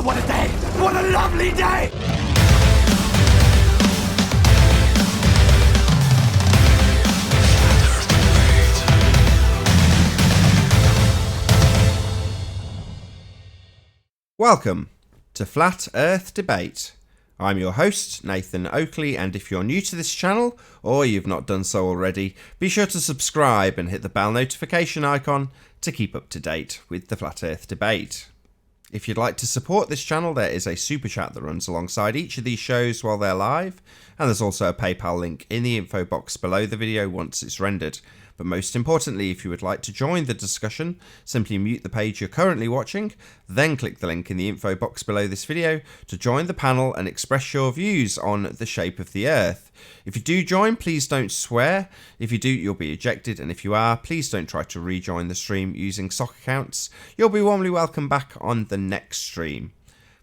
what a day! What a lovely day! Welcome to Flat Earth Debate. I'm your host, Nathan Oakley, and if you're new to this channel, or you've not done so already, be sure to subscribe and hit the bell notification icon to keep up to date with the Flat Earth Debate. If you'd like to support this channel, there is a super chat that runs alongside each of these shows while they're live, and there's also a PayPal link in the info box below the video once it's rendered. But most importantly, if you would like to join the discussion, simply mute the page you're currently watching, then click the link in the info box below this video to join the panel and express your views on the shape of the Earth. If you do join, please don't swear. If you do, you'll be ejected, and if you are, please don't try to rejoin the stream using sock accounts. You'll be warmly welcome back on the next stream.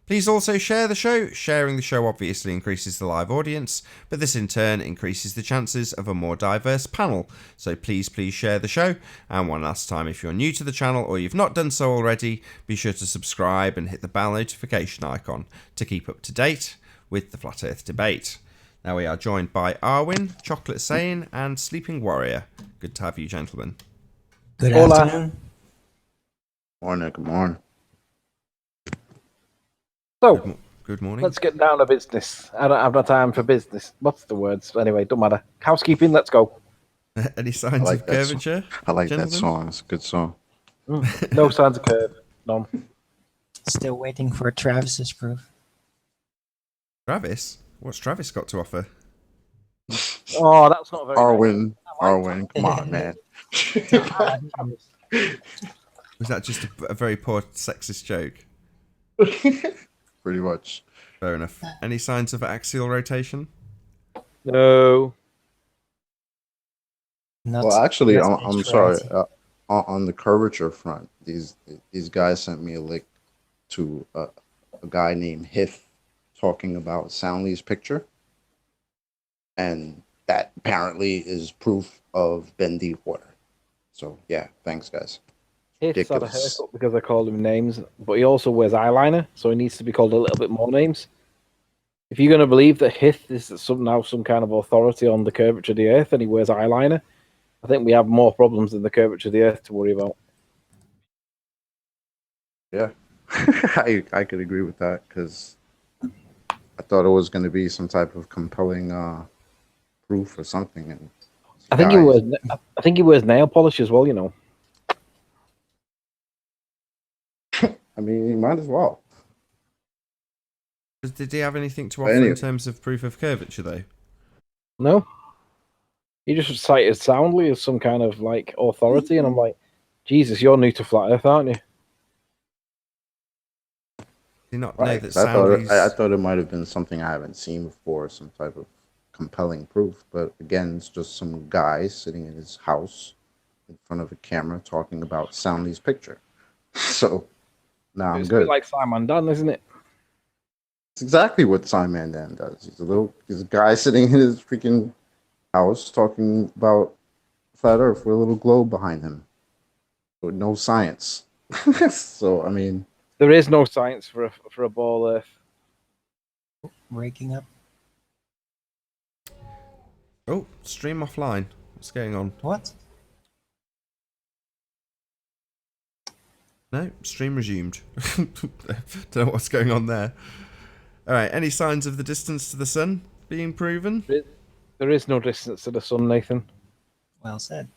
Please also share the show. Sharing the show obviously increases the live audience, but this in turn increases the chances of a more diverse panel. So please share the show. And one last time, if you're new to the channel or you've not done so already, be sure to subscribe and hit the bell notification icon to keep up to date with the Flat Earth Debate. Now we are joined by Arwin, Chocolate Sane, and Sleeping Warrior. Good to have you, gentlemen. Good afternoon. Morning, good morning. So, Good morning. let's get down to business. I don't have no time for business. What's the words? Anyway, don't matter. Housekeeping, let's go. Any signs of curvature? I like gentlemen? that song. It's a good song. No signs of curve. None. Still waiting for Travis's proof. Travis? What's Travis got to offer? Oh, that's not very Arwin, come on, man. Was that just a very poor sexist joke? Pretty much. Fair enough. Any signs of axial rotation? No. Not Well, actually, not I'm sorry. On the curvature front, these guys sent me a link to a guy named Hith talking about Soundly's picture, and that apparently is proof of bendy water. So yeah, thanks guys. He's had a haircut because I called him names, but he also wears eyeliner, so he needs to be called a little bit more names. If you're going to believe that Hith is now some kind of authority on the curvature of the Earth and he wears eyeliner, I think we have more problems than the curvature of the Earth to worry about. Yeah, I could agree with that because I thought it was going to be some type of compelling proof or something. And I think he wears nail polish as well. You know. I mean, you might as well. Did he have anything to offer in terms of proof of curvature, though? No. He just cited Soundly as some kind of like authority, and I'm like, Jesus, you're new to Flat Earth, aren't you? Did he not Right. know that Soundly's... I thought it might have been something I haven't seen before, some type of compelling proof. But again, it's just some guy sitting in his house in front of a camera talking about Soundly's picture. So now I'm It's a good. bit like Simon Dunn, isn't it? It's exactly what Simon Dan does. He's a guy sitting in his freaking house talking about flat Earth with a little globe behind him, with no science. So I mean, There is no science for a ball Earth. waking up. Oh, stream offline. What's going on? What? No, stream resumed. Don't know what's going on there. Alright, any signs of the distance to the sun being proven? There is no distance to the sun, Nathan. Well said.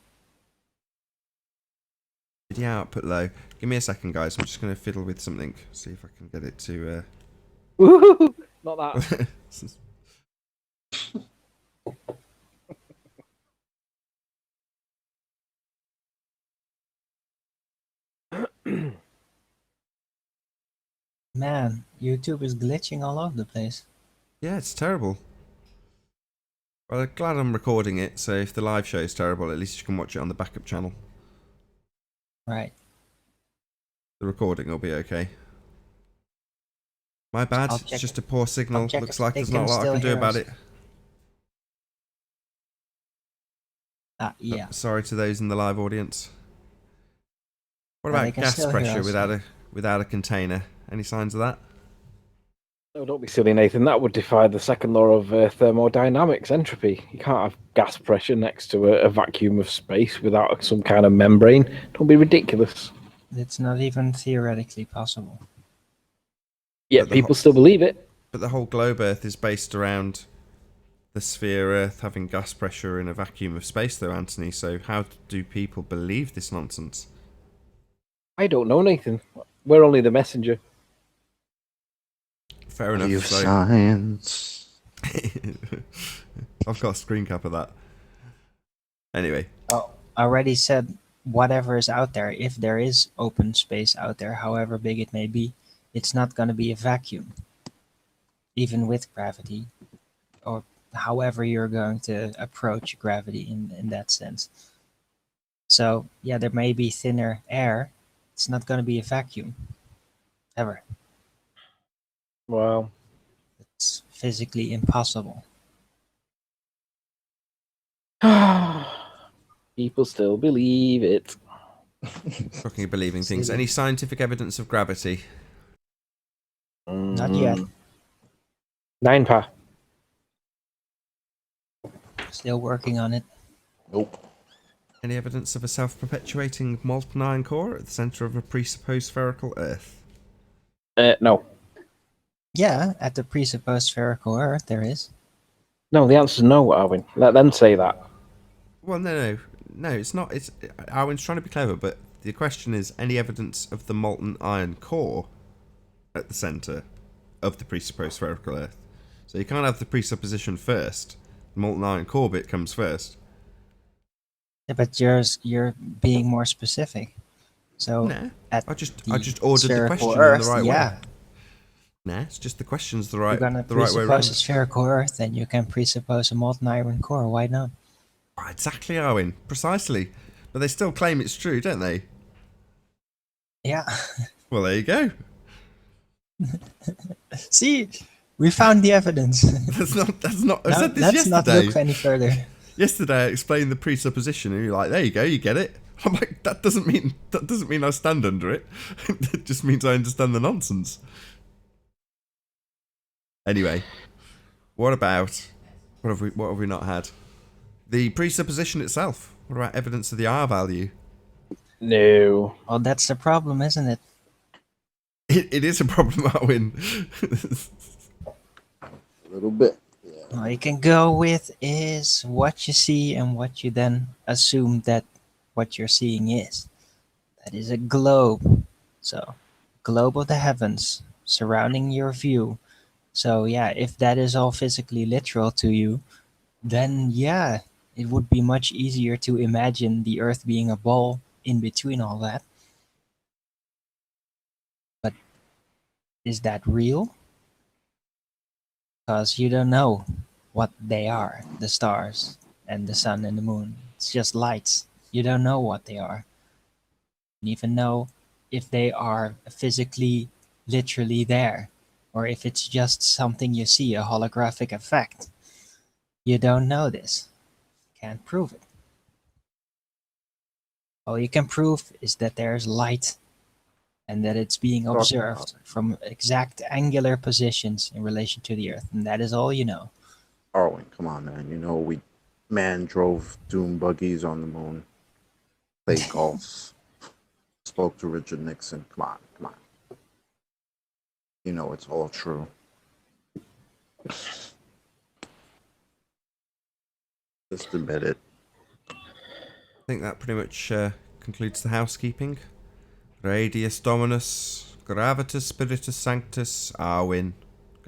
Video output low. Give me a second, guys. I'm just going to fiddle with something. See if I can get it to... Woohoo! Not that. Man, YouTube is glitching all over the place. Yeah, it's terrible. Well, I'm glad I'm recording it, so if the live show is terrible, at least you can watch it on the backup channel. Right. The recording will be okay. My bad, it's just a poor signal. Looks like there's not a lot I can do about it. Yeah. Sorry to those in the live audience. What about gas pressure without a container? Any signs of that? Oh, don't be silly, Nathan. That would defy the second law of thermodynamics, entropy. You can't have gas pressure next to a vacuum of space without some kind of membrane. Don't be ridiculous. It's not even theoretically possible. Yet But the people ho- still believe it. But the whole globe Earth is based around the sphere Earth having gas pressure in a vacuum of space, though, Anthony. So how do people believe this nonsense? I don't know, Nathan. We're only the messenger. Fair enough. Believe So science. I've got a screen cap of that. Anyway, Oh, I already said whatever is out there, if there is open space out there, however big it may be, it's not going to be a vacuum, even with gravity, or however you're going to approach gravity in that sense. So, yeah, there may be thinner air. It's not going to be a vacuum, ever. Well, It's physically impossible. people still believe it. talking of believing things, Silly. any scientific evidence of gravity? Not yet. 9 pa. Still working on it. Nope. Any evidence of a self-perpetuating molten iron core at the centre of a presupposed spherical Earth? No. Yeah, at the presupposed spherical Earth, there is. No, the answer's no, Arwin. Let them say that. Well, no, it's not. It's Arwen's trying to be clever, but the question is: any evidence of the molten iron core at the centre of the presupposed spherical Earth? So you can't have the presupposition first. The molten iron core bit comes first. Yeah, but you're being more specific. So Nah, at I just the ordered the spherical question in Earth, the right yeah, way. Nah, it's just the question's the you're right gonna way presuppose around. a spherical Earth, then you can presuppose a molten iron core. Why not? Exactly, Arwen. Precisely. But they still claim it's true, don't they? Yeah. Well, there you go. See, we found the evidence. That's not. I Now, said this let's not yesterday. look any further. Yesterday, I explained the presupposition, and you're like, "There you go, you get it." I'm like, that doesn't mean I stand under it. It just means I understand the nonsense. Anyway, what have we not had? The presupposition itself. What about evidence of the R value? No. Well, that's the problem, isn't it? It is a problem, Arwin. A little bit. Yeah. All you can go with is what you see and what you then assume that what you're seeing is. That is a globe. So, globe of the heavens surrounding your view. So, yeah, if that is all physically literal to you, then yeah, it would be much easier to imagine the Earth being a ball in between all that. But is that real? Because you don't know what they are, the stars and the sun and the moon. It's just lights. You don't know what they are. You don't even know if they are physically, literally there, or if it's just something you see, a holographic effect. You don't know this. Can't prove it. All you can prove is that there's light and that it's being observed from exact angular positions in relation to the Earth, and that is all you know. Arwen, come on, man. You know man drove doom buggies on the moon, played golf, spoke to Richard Nixon. Come on. You know it's all true. Just admit it. I think that pretty much concludes the housekeeping. Radius Dominus, Gravitas Spiritus Sanctus, Arwin.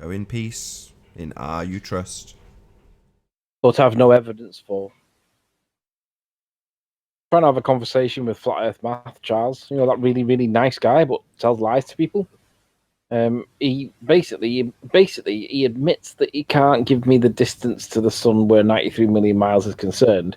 Go in peace, in R you trust. But have no evidence for. Trying to have a conversation with Flat Earth Math Charles. You know, that really, really nice guy, but tells lies to people. He basically he admits that he can't give me the distance to the sun where 93 million miles is concerned,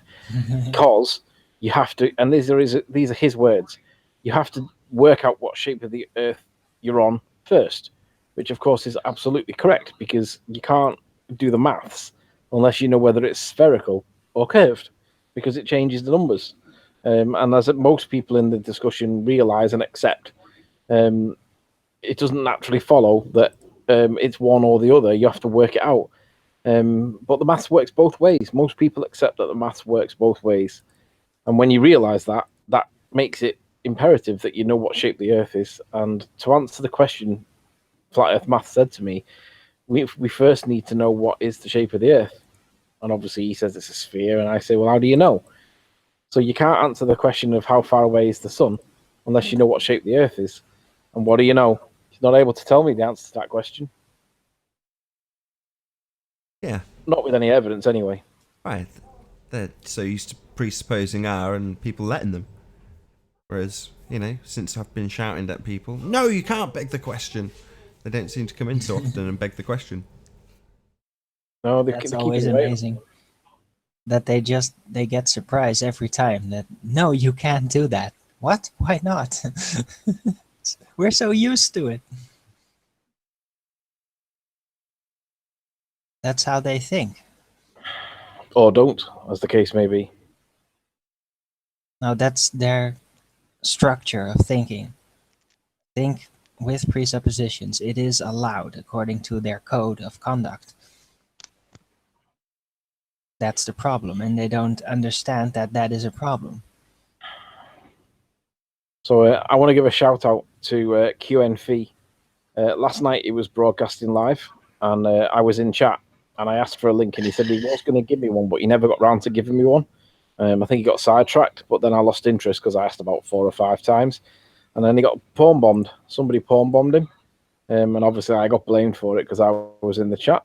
because you have to, and these are his words. You have to work out what shape of the Earth you're on first, which of course is absolutely correct, because you can't do the maths unless you know whether it's spherical or curved, because it changes the numbers. And as most people in the discussion realize and accept, it doesn't naturally follow that it's one or the other. You have to work it out. But the maths works both ways. Most people accept that the maths works both ways. And when you realise that, that makes it imperative that you know what shape the Earth is. And to answer the question Flat Earth Math said to me, we first need to know what is the shape of the Earth. And obviously he says it's a sphere, and I say, well, how do you know? So you can't answer the question of how far away is the sun unless you know what shape the Earth is. And what do you know? He's not able to tell me the answer to that question. Yeah. Not with any evidence, anyway. Right. They're so used to presupposing are and people letting them. Whereas, since I've been shouting at people, no, you can't beg the question, they don't seem to come in so often and beg the question. No, That's always amazing. That they get surprised every time that, no, you can't do that. What? Why not? We're so used to it. That's how they think. Or don't, as the case may be. Now that's their structure of thinking. Think with presuppositions. It is allowed according to their code of conduct. That's the problem, and they don't understand that that is a problem. So I want to give a shout out to QNF. Last night it was broadcasting live, and I was in chat, and I asked for a link, and he said he was going to give me one, but he never got round to giving me one. I think he got sidetracked, but then I lost interest because I asked about 4 or 5 times, and then he got pawn bombed. Somebody pawn bombed him, and obviously I got blamed for it because I was in the chat.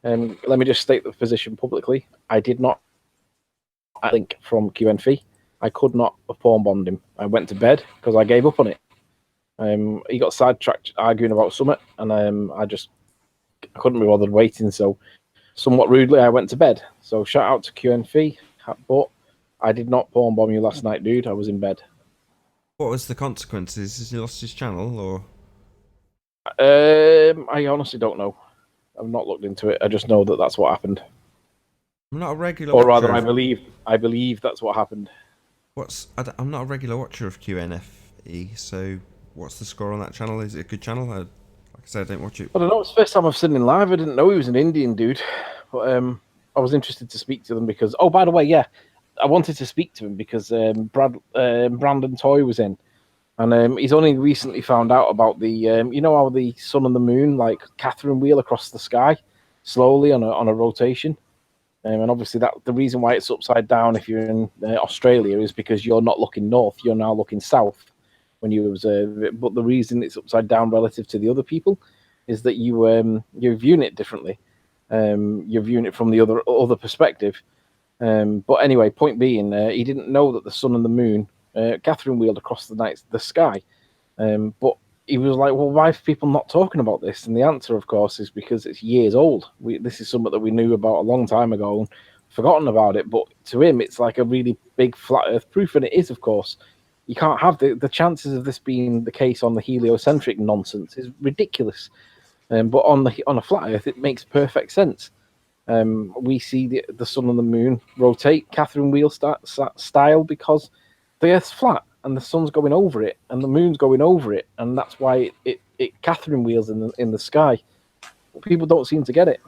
Let me just state the position publicly. I did not link from QNF. I could not have pawn bombed him. I went to bed because I gave up on it. He got sidetracked arguing about Summit, and I couldn't be bothered waiting. So, somewhat rudely, I went to bed. So, shout out to QNF, but I did not pawn bomb you last night, dude. I was in bed. What was the consequences? Has he lost his channel, or? I honestly don't know. I've not looked into it. I just know that that's what happened. I'm not a regular or rather, watcher I believe that's what happened. I'm not a regular watcher of QNFE, so what's the score on that channel? Is it a good channel? Like I said, I don't watch it. I don't know. It's the first time I've seen him live. I didn't know he was an Indian dude, but I was interested to speak to them because. Oh, by the way, yeah, I wanted to speak to him because Brandon Toy was in, and he's only recently found out about the you know how the sun and the moon like Catherine wheel across the sky slowly on a rotation. And obviously, that the reason why it's upside down if you're in Australia is because you're not looking north; you're now looking south when you observe it. But the reason it's upside down relative to the other people is that you're viewing it differently. You're viewing it from the other perspective. But anyway, point being, he didn't know that the sun and the moon Catherine wheeled across the sky. But he was like, well, why are people not talking about this? And the answer, of course, is because it's years old. This is something that we knew about a long time ago and forgotten about it. But to him, it's like a really big flat Earth proof, and it is, of course. You can't have the chances of this being the case on the heliocentric nonsense is ridiculous. But on a flat Earth, it makes perfect sense. We see the sun and the moon rotate Catherine wheel style because the Earth's flat and the sun's going over it and the moon's going over it, and that's why it Catherine wheels in the sky. People don't seem to get it.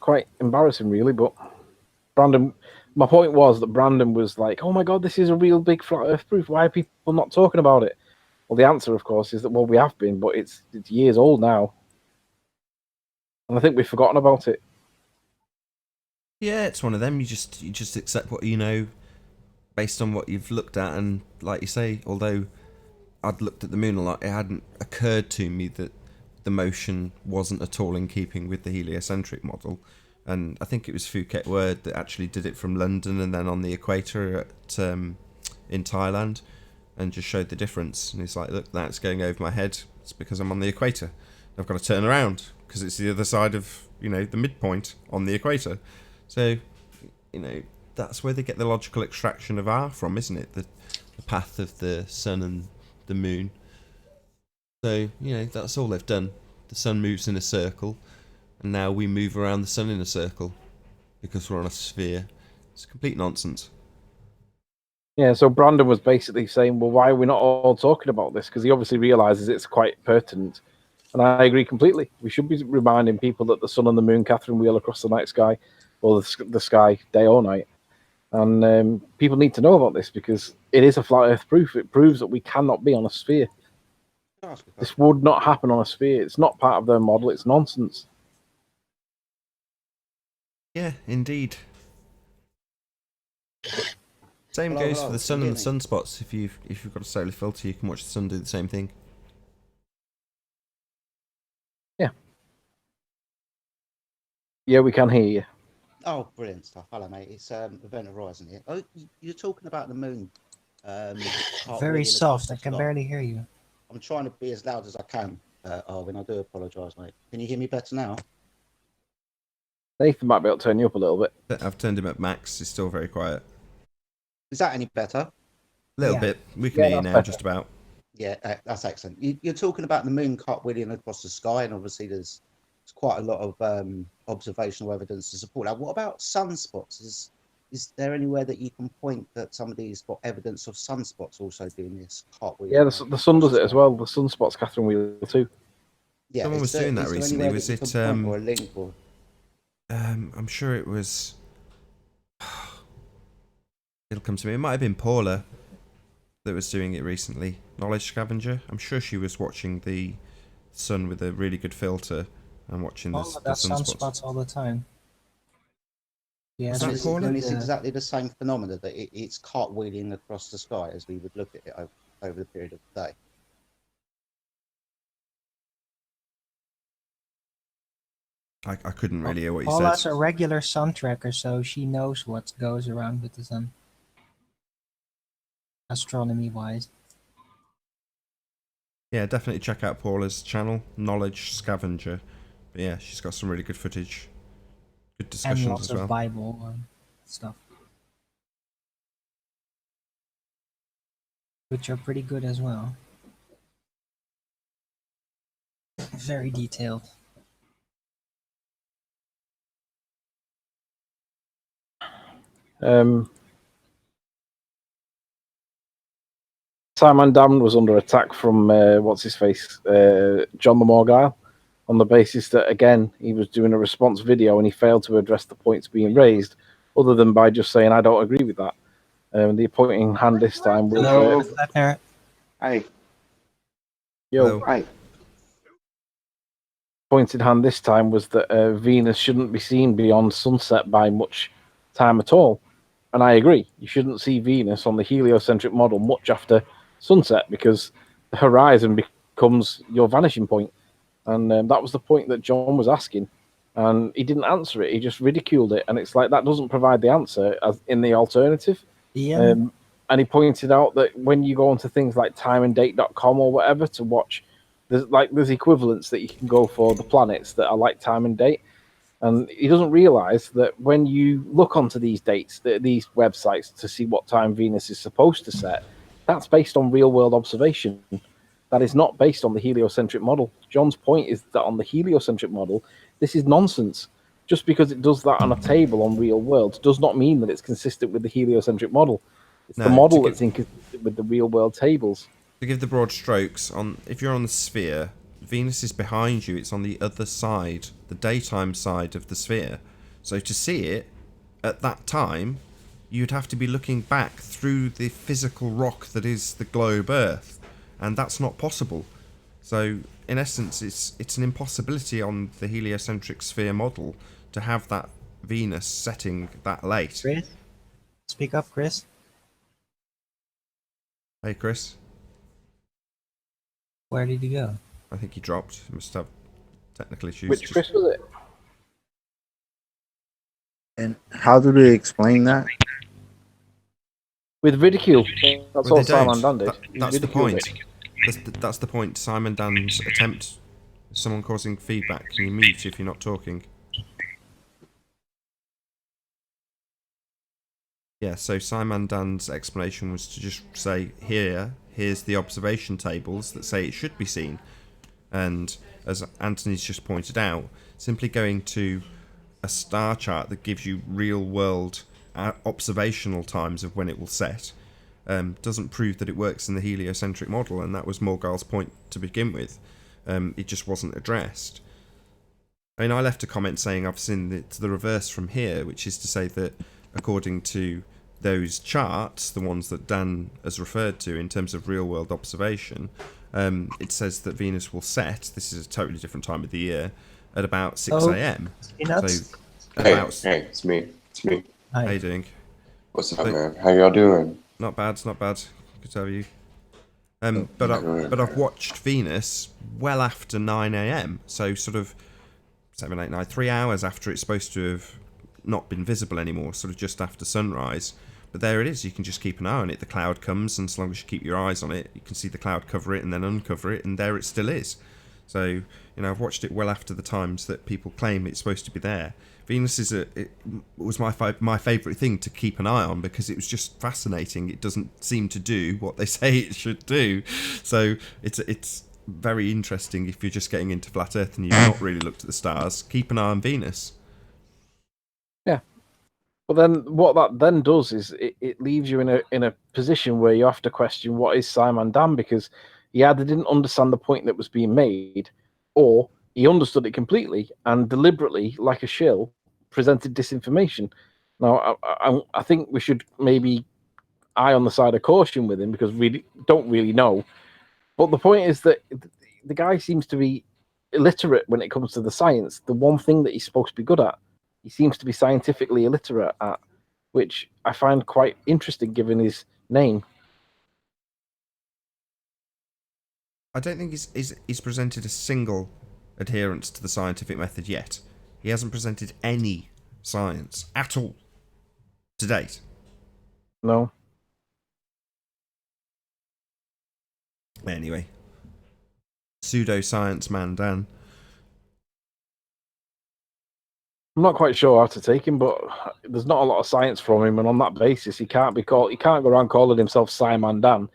Quite embarrassing, really. But Brandon, my point was that Brandon was like, "Oh my God, this is a real big flat Earth proof. Why are people not talking about it?" Well, the answer, of course, is that we have been, but it's years old now, and I think we've forgotten about it. Yeah, it's one of them. You just accept what you know based on what you've looked at, and like you say, although I'd looked at the moon a lot, it hadn't occurred to me that the motion wasn't at all in keeping with the heliocentric model. And I think it was Phuket Word that actually did it from London and then on the equator in Thailand, and just showed the difference. And he's like, look, that's going over my head. It's because I'm on the equator. I've got to turn around because it's the other side of the midpoint on the equator. So that's where they get the logical extraction of R from, isn't it? The path of the sun and the moon. So, that's all they've done. The sun moves in a circle, and now we move around the sun in a circle because we're on a sphere. It's complete nonsense. Yeah, so Brandon was basically saying, well, why are we not all talking about this? Because he obviously realises it's quite pertinent. And I agree completely. We should be reminding people that the sun and the moon, Catherine wheel across the night sky, or the sky day or night. And people need to know about this because it is a flat Earth proof. It proves that we cannot be on a sphere. This would not happen on a sphere. It's not part of their model. It's nonsense. Yeah, indeed. Same Hello, goes hello, for the can sun you and hear the me? sunspots. If you've got a solar filter, you can watch the sun do the same thing. Yeah, we can hear you. Oh, brilliant stuff. Hello, mate. It's Event Horizon here. Oh, you're talking about the moon. Very cartwheeling across soft. I the can sky. barely hear you. I'm trying to be as loud as I can, Arvin. I do apologise, mate. Can you hear me better now? Nathan might be able to turn you up a little bit. I've turned him at max. He's still very quiet. Is that any better? A little Yeah. bit. We can Yeah, hear you that's now, better. just about. Yeah, that's excellent. You're talking about the moon cartwheeling across the sky, and obviously there's quite a lot of observational evidence to support that. What about sunspots? Is there anywhere that you can point that somebody's got evidence of sunspots also doing this cartwheel? Yeah, the sun does it as well. The sun spots Catherine wheel too. Yeah, Someone was doing that is there recently. anywhere Was that you it? can point or a link or? I'm sure it was. It'll come to me. It might have been Paula that was doing it recently. Knowledge Scavenger. I'm sure she was watching the sun with a really good filter and watching Oh, the that's sunspots. sunspots all the time. Yeah, Was that it's Paula? And really it's good. exactly the same phenomena that it's cartwheeling across the sky as we would look at it over the period of the day. I couldn't really hear what you Paula's said. a regular sun tracker, so she knows what goes around with the sun. Astronomy wise. Yeah, definitely check out Paula's channel, Knowledge Scavenger. But yeah, she's got some really good footage. Good And discussions lots as of well. Bible and stuff. Which are pretty good as well. Very detailed. Simon Dam was under attack from what's his face, John the Morgile, on the basis that again he was doing a response video and he failed to address the points being raised, other than by just saying I don't agree with that. The pointing hand this time was Hello, Flatner. Hi. yo. Hello. Hi. Pointed hand this time was that Venus shouldn't be seen beyond sunset by much time at all. And I agree. You shouldn't see Venus on the heliocentric model much after sunset because the horizon becomes your vanishing point. And that was the point that John was asking. And he didn't answer it. He just ridiculed it. And it's like that doesn't provide the answer as in the alternative. Ian? And he pointed out that when you go onto things like timeanddate.com or whatever to watch, there's equivalents that you can go for the planets that are like time and date. And he doesn't realize that when you look onto these dates, these websites to see what time Venus is supposed to set, that's based on real world observation. That is not based on the heliocentric model. John's point is that on the heliocentric model, this is nonsense. Just because it does that on a table on real world does not mean that it's consistent with the heliocentric model. It's No, the model to that's inconsistent with the real world tables. To give the broad strokes, if you're on the sphere, Venus is behind you. It's on the other side, the daytime side of the sphere. So to see it at that time, you'd have to be looking back through the physical rock that is the globe Earth, and that's not possible. So in essence, it's an impossibility on the heliocentric sphere model to have that Venus setting that late. Chris? Speak up, Chris. Hey, Chris. Where did he go? I think he dropped. He must have technical issues. Which Chris was it? And how do they explain that? With ridicule. That's Well, all they don't. Simon Dunn did. He That's the ridiculed point. it. That's the point. Simon Dan's attempt. Someone causing feedback. Can you mute if you're not talking? Yeah. So Simon Dan's explanation was to just say, here's the observation tables that say it should be seen, and as Anthony's just pointed out, simply going to a star chart that gives you real world observational times of when it will set doesn't prove that it works in the heliocentric model, and that was Morgul's point to begin with. It just wasn't addressed. I mean, I left a comment saying I've seen the reverse from here, which is to say that according to those charts, the ones that Dan has referred to in terms of real-world observation, it says that Venus will set, this is a totally different time of the year, at about 6 a.m. Peanuts? So, Hey, about, hey, it's me. It's me. how Hi. you doing? What's up, man? How y'all doing? Not bad, not bad. Good to have you. Oh, But I've watched Venus well after 9 a.m. So sort of 7, 8, 9, 3 hours after it's supposed to have not been visible anymore, sort of just after sunrise. But there it is. You can just keep an eye on it. The cloud comes, and as long as you keep your eyes on it, you can see the cloud cover it and then uncover it, and there it still is. So, you know, I've watched it well after the times that people claim it's supposed to be there. Venus it was my favourite thing to keep an eye on because it was just fascinating. It doesn't seem to do what they say it should do. So it's very interesting if you're just getting into flat Earth and you've not really looked at the stars. Keep an eye on Venus. Yeah. Well, then what that then does is it leaves you in a position where you have to question what is Simon Dan, because he either didn't understand the point that was being made, or he understood it completely and deliberately, like a shill, presented disinformation. Now, I think we should maybe eye on the side of caution with him because we don't really know. But the point is that the guy seems to be illiterate when it comes to the science. The one thing that he's supposed to be good at, he seems to be scientifically illiterate at, which I find quite interesting given his name. I don't think he's presented a single adherence to the scientific method yet. He hasn't presented any science at all to date. No. Anyway, pseudoscience man Dan. I'm not quite sure how to take him, but there's not a lot of science from him, and on that basis, he can't go around calling himself Simon Dan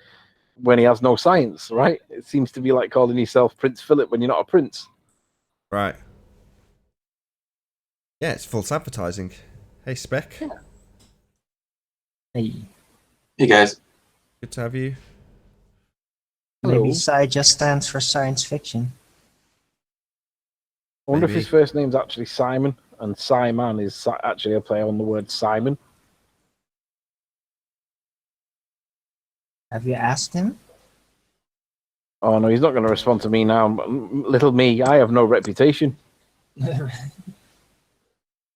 when he has no science, right? It seems to be like calling yourself Prince Philip when you're not a prince. Right. Yeah, it's false advertising. Hey, Spec. Hey. Hey, guys. Good to have you. Hello. Maybe Sci just stands for science fiction. I wonder Maybe. if his first name's actually Simon, and Simon is actually a play on the word Simon. Have you asked him? Oh no, he's not going to respond to me now. Little me, I have no reputation.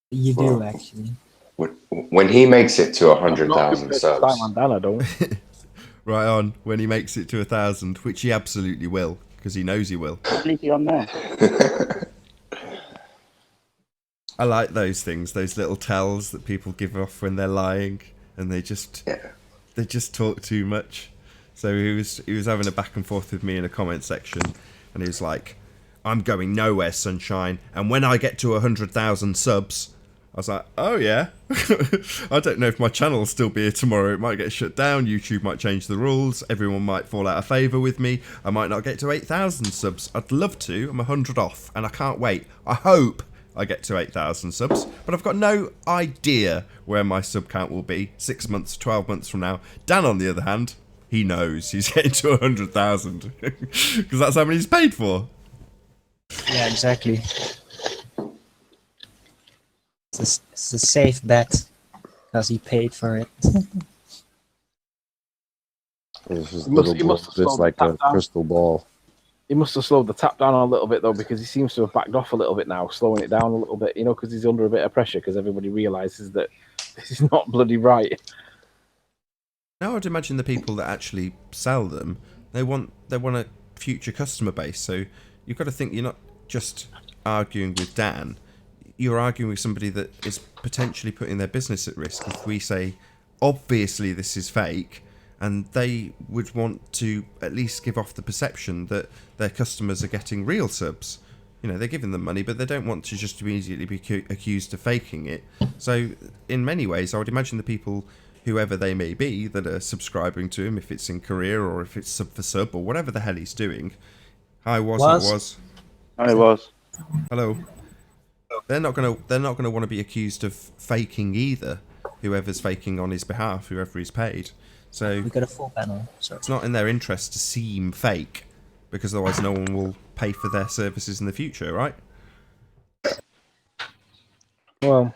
You Well, do, actually. When he makes it to 100,000 Not compared to subs, Simon Dan, I don't. Right on, when he makes it to 1,000, which he absolutely will, because he knows he will. How many is he on now? I like those things, those little tells that people give off when they're lying, and they just talk too much. So he was having a back and forth with me in a comment section, and he was like, "I'm going nowhere, sunshine, and when I get to 100,000 subs," I was like, "Oh yeah, I don't know if my channel will still be here tomorrow. It might get shut down. YouTube might change the rules. Everyone might fall out of favour with me. I might not get to 8,000 subs. I'd love to. I'm 100 off, and I can't wait. I hope I get to 8,000 subs, but I've got no idea where my sub count will be 6 months, 12 months from now." Dan, on the other hand, he knows he's getting to 100,000 because that's how many he's paid for. Yeah, exactly. It's a safe bet because he paid for it. It's just He must- little he must have just slowed like the a tap down. crystal ball. He must have slowed the tap down a little bit though, because he seems to have backed off a little bit now, slowing it down a little bit. You know, because he's under a bit of pressure because everybody realizes that this is not bloody right. Now I'd imagine the people that actually sell them, they want a future customer base. So you've got to think you're not just arguing with Dan, you're arguing with somebody that is potentially putting their business at risk. If we say, obviously this is fake, and they would want to at least give off the perception that their customers are getting real subs. You know, they're giving them money, but they don't want to just immediately be accused of faking it. So in many ways, I would imagine the people, whoever they may be, that are subscribing to him, if it's in career or if it's sub for sub or whatever the hell he's doing. Hi, was. I was. Hello. They're not gonna want to be accused of faking either. Whoever's faking on his behalf, whoever he's paid. So We got a full panel, so it's not in their interest to seem fake, because otherwise no one will pay for their services in the future, right? Well,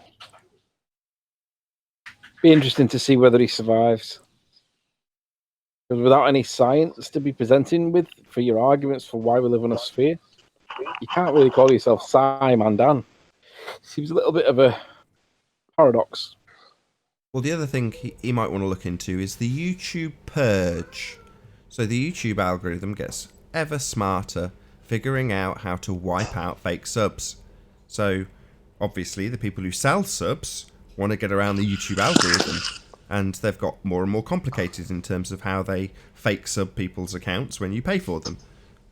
be interesting to see whether he survives. Because without any science to be presenting with for your arguments for why we live on a sphere, you can't really call yourself Simon Dan. Seems a little bit of a paradox. Well, the other thing he might want to look into is the YouTube purge. So the YouTube algorithm gets ever smarter, figuring out how to wipe out fake subs. So, obviously, the people who sell subs want to get around the YouTube algorithm, and they've got more and more complicated in terms of how they fake sub people's accounts when you pay for them.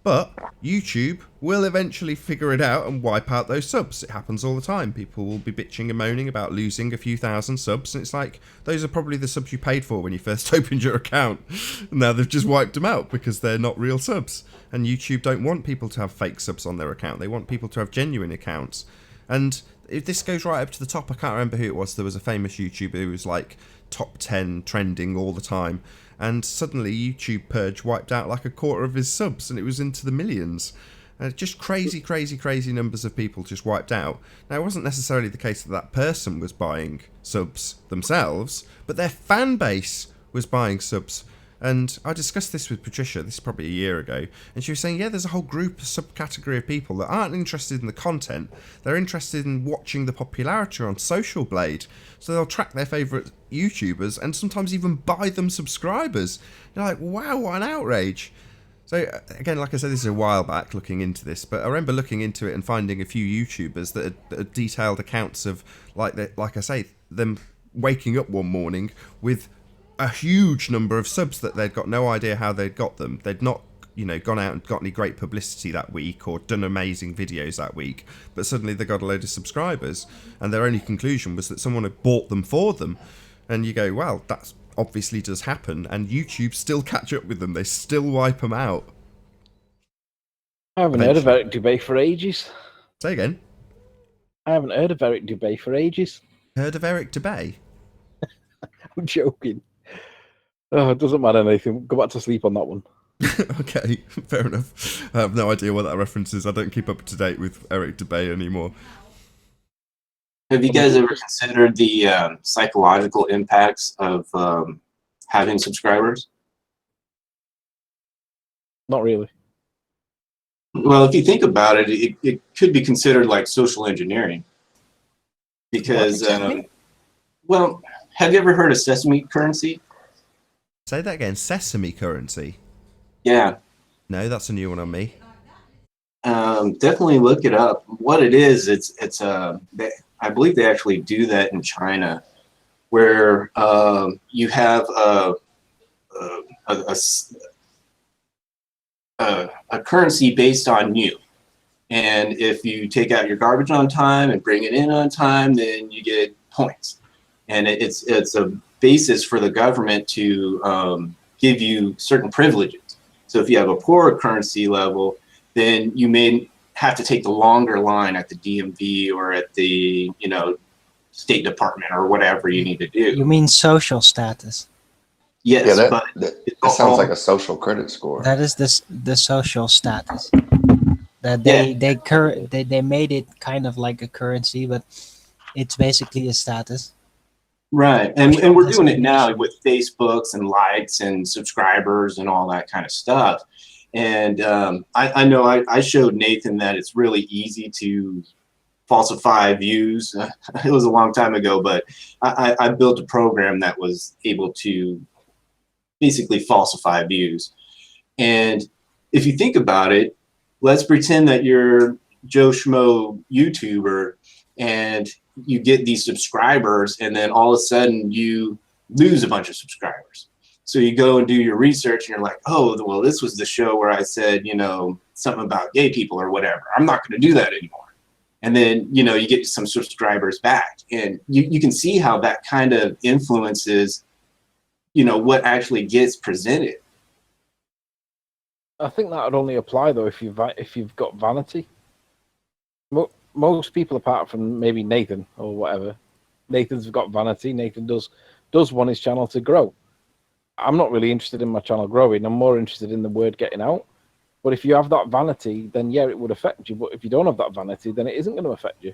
But YouTube will eventually figure it out and wipe out those subs. It happens all the time. People will be bitching and moaning about losing a few thousand subs, and it's like, those are probably the subs you paid for when you first opened your account. Now they've just wiped them out because they're not real subs. And YouTube don't want people to have fake subs on their account. They want people to have genuine accounts. And if this goes right up to the top, I can't remember who it was. There was a famous YouTuber who was like top 10 trending all the time. And suddenly YouTube purge wiped out like a quarter of his subs, and it was into the millions. Just crazy numbers of people just wiped out. Now, it wasn't necessarily the case that that person was buying subs themselves, but their fan base was buying subs. And I discussed this with Patricia, this is probably a year ago, and she was saying, yeah, there's a whole group, a subcategory of people that aren't interested in the content. They're interested in watching the popularity on Social Blade. So they'll track their favourite YouTubers and sometimes even buy them subscribers. You're like, wow, what an outrage. So again, like I said, this is a while back looking into this, but I remember looking into it and finding a few YouTubers that had detailed accounts of, like I say, them waking up one morning with a huge number of subs that they'd got no idea how they'd got them. They'd not, gone out and got any great publicity that week or done amazing videos that week, but suddenly they got a load of subscribers, and their only conclusion was that someone had bought them for them. And you go, well, that obviously does happen, and YouTube still catch up with them. They still wipe them out. I haven't heard of Eric Dubay for ages. Say again? I haven't heard of Eric Dubay for ages. Heard of Eric Dubay? I'm joking. Oh, it doesn't matter, Nathan. Go back to sleep on that one. Okay, fair enough. I have no idea what that reference is. I don't keep up to date with Eric Dubay anymore. Have you guys ever considered the psychological impacts of having subscribers? Not really. Well, if you think about it, it could be considered like social engineering. Because, well, have you ever heard of sesame currency? Say that again. Sesame currency? Yeah. No, that's a new one on me. Definitely look it up. What it is, it's I believe they actually do that in China, where you have a currency based on you. And if you take out your garbage on time and bring it in on time, then you get points. And it's a basis for the government to give you certain privileges. So if you have a poorer currency level, then you may have to take the longer line at the DMV or at the State Department or whatever you need to do. You mean social status? Yes, Yeah, but that sounds like a social credit score. That is the social status. That they made it kind of like a currency, but it's basically a status. right, and we're doing it now with Facebooks and likes and subscribers and all that kind of stuff. And I know I showed Nathan that it's really easy to falsify views. It was a long time ago, but I built a program that was able to basically falsify views. And if you think about it, let's pretend that you're Joe Schmo YouTuber and you get these subscribers, and then all of a sudden you lose a bunch of subscribers. So you go and do your research and you're like, oh, well, this was the show where I said, something about gay people or whatever. I'm not going to do that anymore. And then, you get some subscribers back. And you can see how that kind of influences, what actually gets presented. I think that would only apply though if you've got vanity. Most people, apart from maybe Nathan or whatever, Nathan's got vanity. Nathan does want his channel to grow. I'm not really interested in my channel growing. I'm more interested in the word getting out. But if you have that vanity, then yeah, it would affect you. But if you don't have that vanity, then it isn't going to affect you.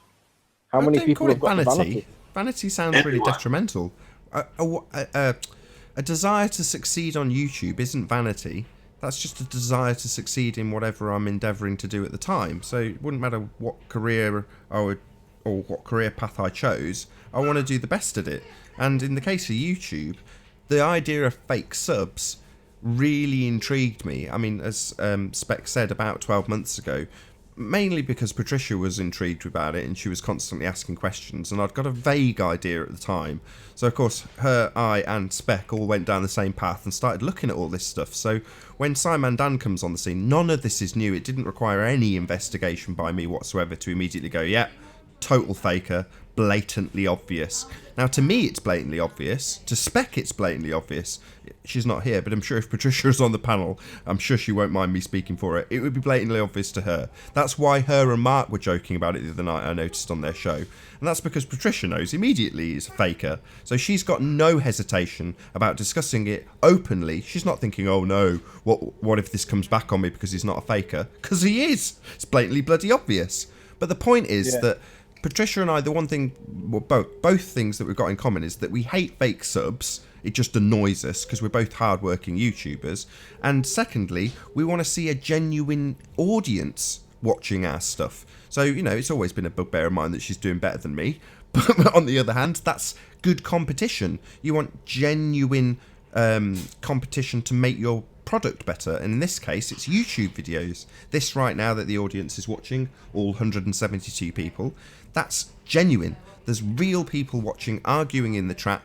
How many Don't people call it have got the vanity? Vanity sounds really Everyone. detrimental. A desire to succeed on YouTube isn't vanity. That's just a desire to succeed in whatever I'm endeavouring to do at the time. So it wouldn't matter what career or what career path I chose. I want to do the best at it. And in the case of YouTube, the idea of fake subs really intrigued me. I mean, as Spec said about 12 months ago, mainly because Patricia was intrigued about it and she was constantly asking questions, and I'd got a vague idea at the time. So of course I and Spec all went down the same path and started looking at all this stuff. So when Simon Dan comes on the scene, none of this is new. It didn't require any investigation by me whatsoever to immediately go, yeah, total faker, blatantly obvious. Now to me it's blatantly obvious, to Spec it's blatantly obvious. She's not here, but I'm sure if Patricia is on the panel, I'm sure she won't mind me speaking for her. It would be blatantly obvious to her. That's why her and Mark were joking about it the other night, I noticed on their show. And that's because Patricia knows immediately it's a faker. So she's got no hesitation about discussing it openly. She's not thinking, oh no, what if this comes back on me because he's not a faker? Because he is. It's blatantly bloody obvious. But the point is that Patricia and I, the one thing, well, both things that we've got in common is that we hate fake subs. It just annoys us because we're both hard-working YouTubers. And secondly, we want to see a genuine audience watching our stuff. So, you know, it's always been a bugbear of mine that she's doing better than me. But on the other hand, that's good competition. You want genuine competition to make your product better, and in this case it's YouTube videos. This right now that the audience is watching, all 172 people, that's genuine. There's real people watching, arguing in the chat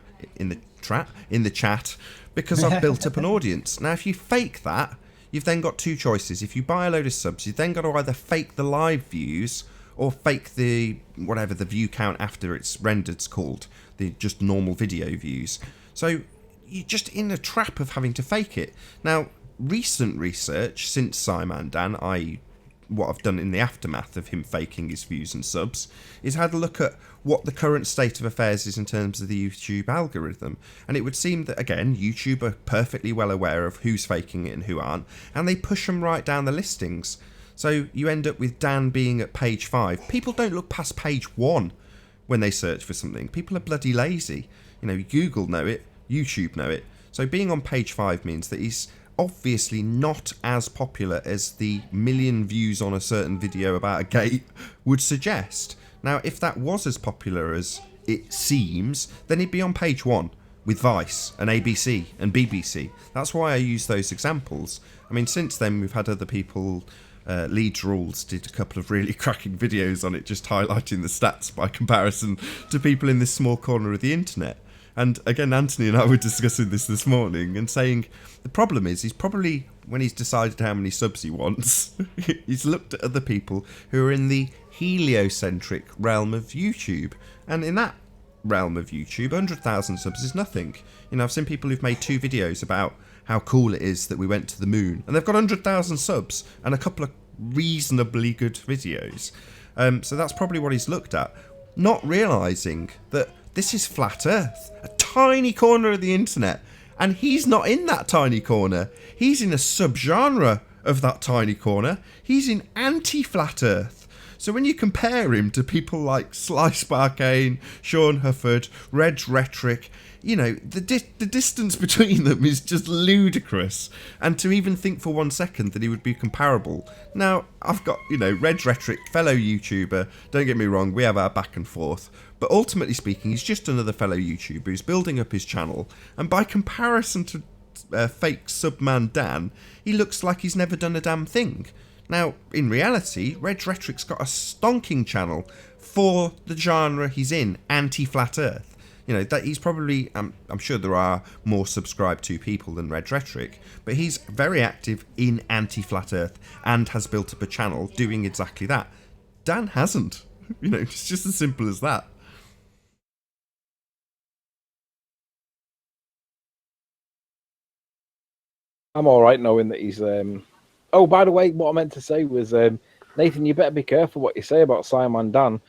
because I've built up an audience. Now if you fake that, you've then got two choices. If you buy a load of subs, you've then got to either fake the live views or fake the whatever the view count after it's rendered's called, the just normal video views. So you're just in a trap of having to fake it. Now, recent research since Simon Dan, i.e. what I've done in the aftermath of him faking his views and subs, is had a look at what the current state of affairs is in terms of the YouTube algorithm. And it would seem that, again, YouTube are perfectly well aware of who's faking it and who aren't, and they push them right down the listings. So you end up with Dan being at page 5. People don't look past page 1 when they search for something. People are bloody lazy. You know, Google know it, YouTube know it. So being on page 5 means that he's obviously not as popular as the million views on a certain video about a gate would suggest. Now, if that was as popular as it seems, then he'd be on page 1 with Vice and ABC and BBC. That's why I use those examples. I mean, since then we've had other people. Leeds Rules did a couple of really cracking videos on it, just highlighting the stats by comparison to people in this small corner of the internet. And again, Anthony and I were discussing this morning and saying the problem is he's probably, when he's decided how many subs he wants, he's looked at other people who are in the heliocentric realm of YouTube. And in that realm of YouTube, 100,000 subs is nothing. You know, I've seen people who've made 2 videos about how cool it is that we went to the moon, and they've got 100,000 subs and a couple of reasonably good videos. So that's probably what he's looked at, not realising that this is flat Earth, a tiny corner of the internet, and he's not in that tiny corner. He's in a subgenre of that tiny corner. He's in anti-flat Earth. So when you compare him to people like Sly Sparkane, Sean Hufford, Reg Rhetoric, you know, the distance between them is just ludicrous. And to even think for 1 second that he would be comparable. Now, I've got, you know, Reg Rhetoric, fellow YouTuber, don't get me wrong, we have our back and forth. But ultimately speaking, he's just another fellow YouTuber who's building up his channel. And by comparison to fake Subman Dan, he looks like he's never done a damn thing. Now, in reality, Reg Rhetoric's got a stonking channel for the genre he's in, anti-flat Earth. You know, that he's probably, I'm sure there are more subscribed to people than Reg Rhetoric, but he's very active in anti-flat Earth and has built up a channel doing exactly that. Dan hasn't. You know, it's just as simple as that. I'm all right knowing that he's. Oh, by the way, what I meant to say was, Nathan, you better be careful what you say about Simon Dan.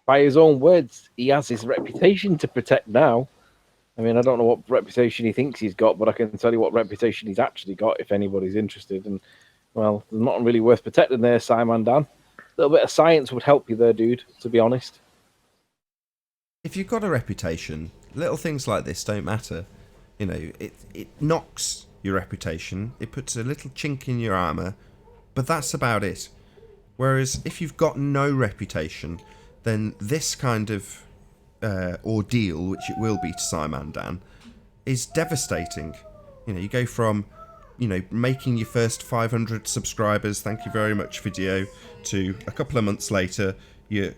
By his own words, he has his reputation to protect now. I mean, I don't know what reputation he thinks he's got, but I can tell you what reputation he's actually got if anybody's interested. And Well, there's nothing really worth protecting there, Simon Dan. A little bit of science would help you there, dude, to be honest. If you've got a reputation, little things like this don't matter. You know, it knocks your reputation, it puts a little chink in your armour, but that's about it. Whereas if you've got no reputation, then this kind of ordeal, which it will be to Simon Dan, is devastating. You know, you go from, you know, making your first 500 subscribers, thank you very much video, to a couple of months later, you're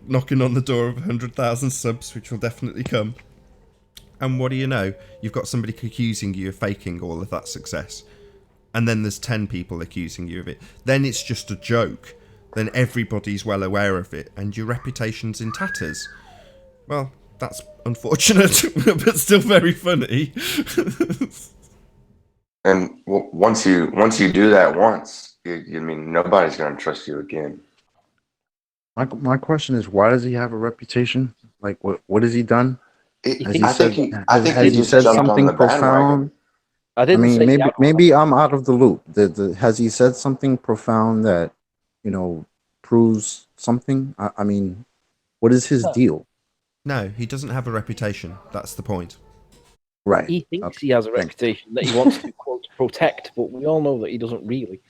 knocking on the door of 100,000 subs, which will definitely come. And what do you know? You've got somebody accusing you of faking all of that success. And then there's 10 people accusing you of it. Then it's just a joke. Then everybody's well aware of it, and your reputation's in tatters. Well, that's unfortunate, but still very funny. And once you do that once, you mean nobody's going to trust you again. My question is, why does he have a reputation? Like, what has he done? I think he Has he just said jumped on something the bandwagon. profound? I I didn't mean, say maybe I'm out of the loop. Has he said something profound that, you know, proves something? I mean, what is his deal? No, he doesn't have a reputation. That's the point. Right. he thinks Okay. he has a Thank you. reputation that he wants to, quote, protect, but we all know that he doesn't really.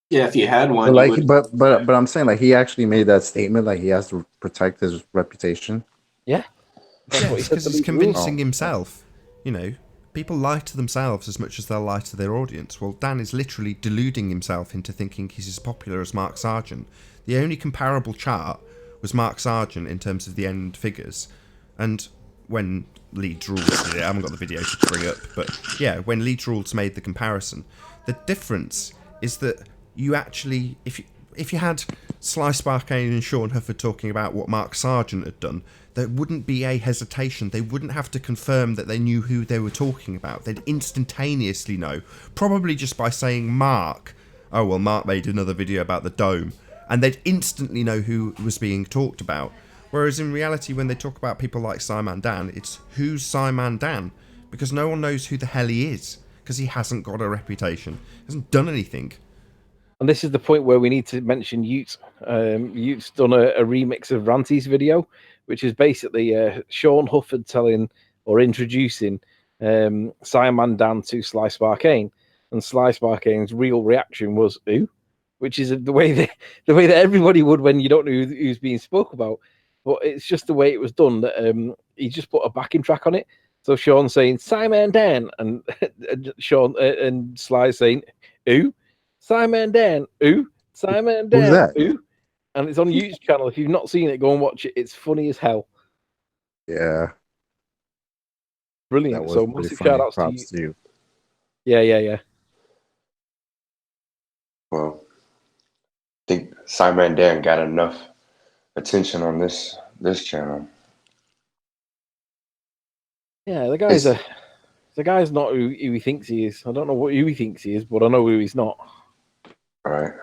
Yeah, if you had one, But you like, would. but I'm saying, like, he actually made that statement, like he has to protect his reputation. Yeah. That's Yeah, what he it's said because to he's leave the room. convincing himself. You know, people lie to themselves as much as they'll lie to their audience. Well, Dan is literally deluding himself into thinking he's as popular as Mark Sargent. The only comparable chart was Mark Sargent in terms of the end figures. And when Leeds Rules did it, I haven't got the video to bring up, but yeah, when Leeds Rules made the comparison, the difference is that you actually, if you had Sly Sparkane and Sean Hufford talking about what Mark Sargent had done, there wouldn't be a hesitation. They wouldn't have to confirm that they knew who they were talking about. They'd instantaneously know, probably just by saying Mark. Oh, well, Mark made another video about the dome. And they'd instantly know who was being talked about. Whereas in reality, when they talk about people like Simon Dan, it's who's Simon Dan? Because no one knows who the hell he is. Because he hasn't got a reputation. He hasn't done anything. And this is the point where we need to mention Ute. Ute's done a remix of Ranty's video, which is basically Sean Hufford telling or introducing Simon Dan to Sly Sparkane, and Sly Sparkane's real reaction was "Ooh," which is the way that everybody would when you don't know who's being spoke about. But it's just the way it was done that he just put a backing track on it. So Sean saying Simon Dan, and Sean and Sly saying "Ooh." Simon Dan, ooh, Simon Dan, that? ooh, and it's on YouTube's channel. If you've not seen it, go and watch it. It's funny as hell. Yeah. Brilliant. That was So pretty massive funny. shout outs Props to you. to you. Yeah. Well, I think Simon Dan got enough attention on this channel. Yeah, the guy's not who he thinks he is. I don't know who he thinks he is, but I know who he's not. Right.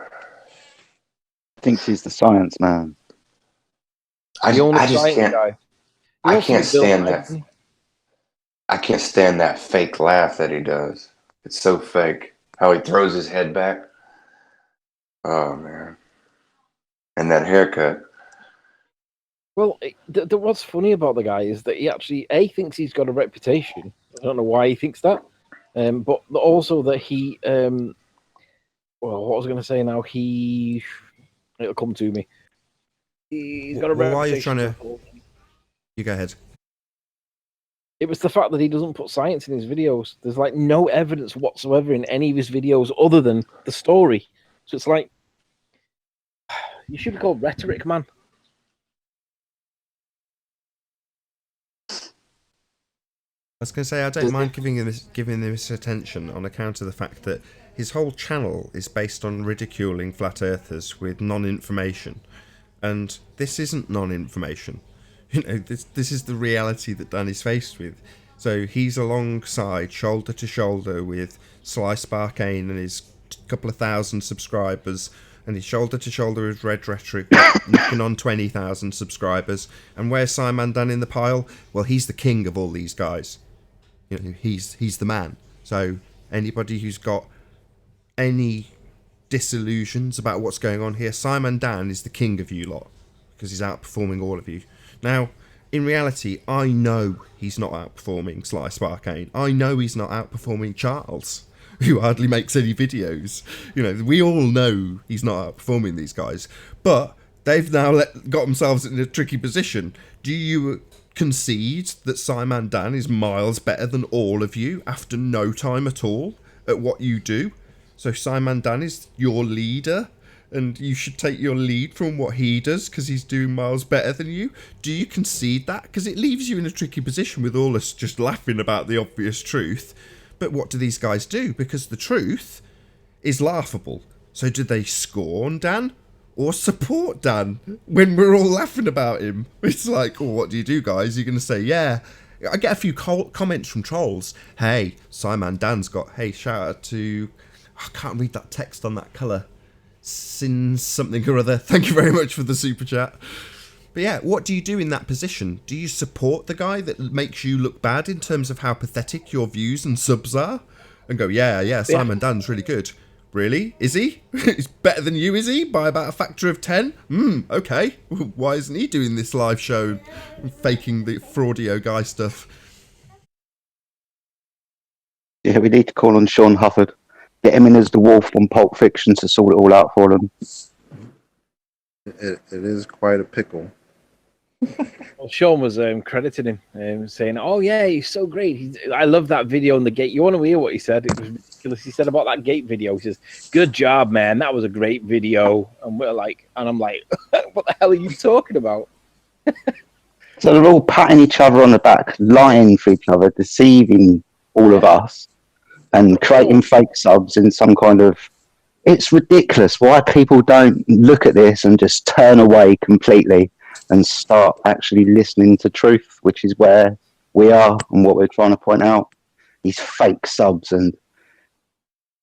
Thinks he's the science man. I just can't. Guy. I can't stand that. I can't stand that fake laugh that he does. It's so fake. How he throws his head back. Oh man. And that haircut. Well, what's funny about the guy is that he actually thinks he's got a reputation. I don't know why he thinks that, but also that he well, what was I going to say now? It'll come to me. He's got a reputation. Why are you trying to? You go ahead. It was the fact that he doesn't put science in his videos. There's like no evidence whatsoever in any of his videos other than the story. So it's like, you should be called Rhetoric Man. I was going to say, I don't mind giving this attention on account of the fact that his whole channel is based on ridiculing flat earthers with non-information, and this isn't non-information. You know, this is the reality that Dan is faced with. So he's alongside, shoulder to shoulder, with Sly Sparkane and his couple of thousand subscribers, and he's shoulder to shoulder with Red Rhetoric, knocking on 20,000 subscribers. And where's Simon Dan in the pile? Well, he's the king of all these guys. You know, he's the man. So anybody who's got any disillusions about what's going on here. Simon Dan is the king of you lot because he's outperforming all of you. Now, in reality, I know he's not outperforming Sly Sparkane. I know he's not outperforming Charles, who hardly makes any videos. You know, we all know he's not outperforming these guys. But they've now got themselves in a tricky position. Do you concede that Simon Dan is miles better than all of you after no time at all at what you do? So Simon Dan is your leader, and you should take your lead from what he does because he's doing miles better than you. Do you concede that? Because it leaves you in a tricky position with all us just laughing about the obvious truth. But what do these guys do? Because the truth is laughable. So do they scorn Dan or support Dan when we're all laughing about him? It's like, oh, what do you do, guys? You're going to say, yeah. I get a few comments from trolls. Hey, Simon Dan's got, hey, shout out to, I can't read that text on that colour. Sin something or other. Thank you very much for the super chat. But yeah, what do you do in that position? Do you support the guy that makes you look bad in terms of how pathetic your views and subs are? And go, yeah, Simon Dan's really good. Really? Is he? He's better than you, is he? By about a factor of 10? Okay. Why isn't he doing this live show and faking the fraudio guy stuff? Yeah, we need to call on Sean Hufford. Get him in as the wolf on Pulp Fiction to sort it all out for them. It is quite a pickle. Well, Sean was crediting him, saying, "Oh yeah, he's so great. I love that video on the gate." You want to hear what he said? It was ridiculous. He said about that gate video. He says, "Good job, man. That was a great video." And we're like, and I'm like, "What the hell are you talking about?" So they're all patting each other on the back, lying for each other, deceiving all of us, and creating fake subs in some kind of. It's ridiculous why people don't look at this and just turn away completely and start actually listening to truth, which is where we are and what we're trying to point out. These fake subs and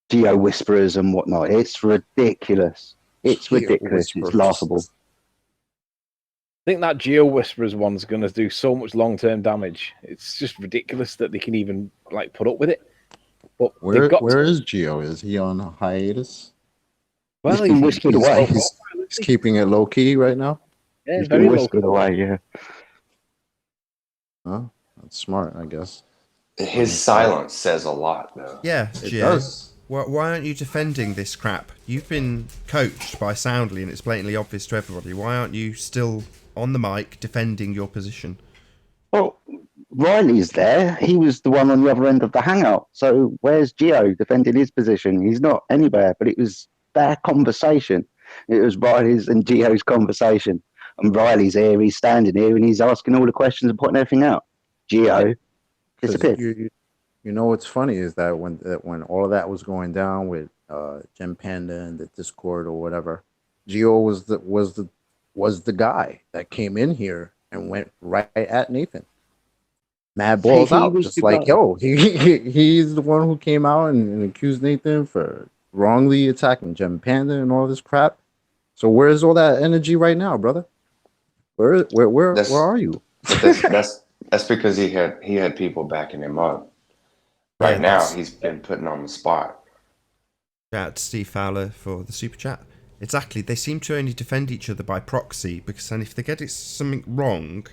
geo whisperers and whatnot. It's ridiculous. It's ridiculous. It's laughable. I think that Geo Whisperers one's going to do so much long-term damage. It's just ridiculous that they can even like put up with it. But where is Geo? Is he on hiatus? Well, he's been whispered away. He's keeping it low key right now. Yeah, he's very been whispered away. Yeah. Oh, that's smart, I guess. His silence says a lot, though. Yeah, It Geo. does. Why aren't you defending this crap? You've been coached by Soundly and it's blatantly obvious to everybody. Why aren't you still on the mic defending your position? Well, Riley's there. He was the one on the other end of the hangout. So where's Geo defending his position? He's not anywhere, but it was their conversation. It was Riley's and Geo's conversation. And Riley's here, he's standing here and he's asking all the questions and putting everything out. Geo disappeared. You know what's funny is that when all of that was going down with Gem Panda and the Discord or whatever, Geo was the guy that came in here and went right at Nathan. Mad balls out, just like, yo, he's the one who came out and accused Nathan for wrongly attacking Gem Panda and all this crap. So where's all that energy right now, brother? Where are you? That's because he had people backing him up. Right now, he's been putting on the spot. Shout out to Steve Fowler for the super chat. Exactly, they seem to only defend each other by proxy, because then if they get something wrong,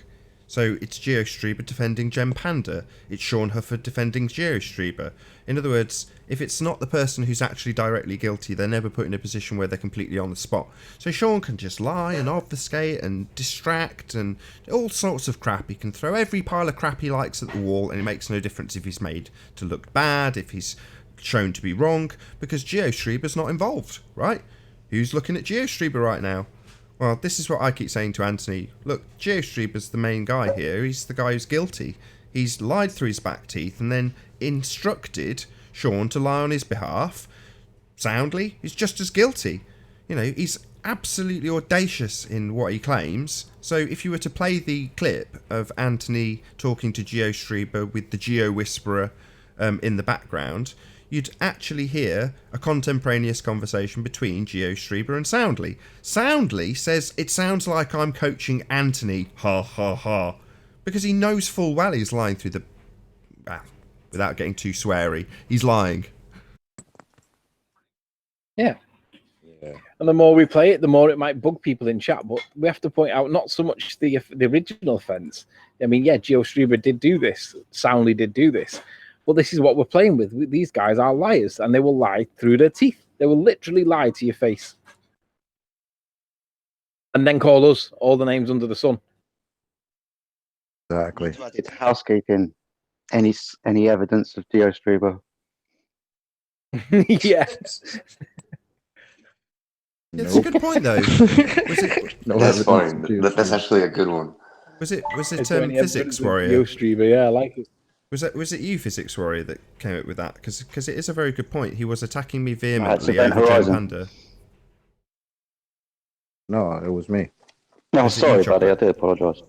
so it's GeoStreamer defending Gem Panda, it's Sean Hufford defending GeoStreamer. In other words, if it's not the person who's actually directly guilty, they're never put in a position where they're completely on the spot. So Sean can just lie and obfuscate and distract and all sorts of crap. He can throw every pile of crap he likes at the wall, and it makes no difference if he's made to look bad, if he's shown to be wrong, because GeoStreamer's not involved, right? Who's looking at GeoStreamer right now? Well, this is what I keep saying to Anthony. Look, GeoStreamer's the main guy here. He's the guy who's guilty. He's lied through his back teeth and then instructed Sean to lie on his behalf. Soundly, he's just as guilty. You know, he's absolutely audacious in what he claims. So if you were to play the clip of Anthony talking to GeoStreamer with the Geo Whisperer in the background, you'd actually hear a contemporaneous conversation between GeoStreamer and Soundly. Soundly says, it sounds like I'm coaching Anthony, ha ha ha, because he knows full well he's lying through the... without getting too sweary, he's lying. Yeah. Yeah. And the more we play it, the more it might bug people in chat. But we have to point out not so much the original offence. I mean, yeah, GeoStreamer did do this. Soundly did do this. But this is what we're playing with. These guys are liars, and they will lie through their teeth. They will literally lie to your face. And then call us all the names under the sun. Exactly. It's housekeeping. Any evidence of GeoStreamer? Yeah. It's a good point, though. No That's evidence funny. of That's geospatial. actually a good one. Was it Is there any Physics evidence of Warrior? GeoStreamer? Yeah, I like it. Was it you, Physics Warrior, that came up with that? Because it is a very good point. He was attacking me It's vehemently Event over Gen Horizon. Panda. No, it was me. No, Was it you, sorry, buddy. I Chocolate? do apologise.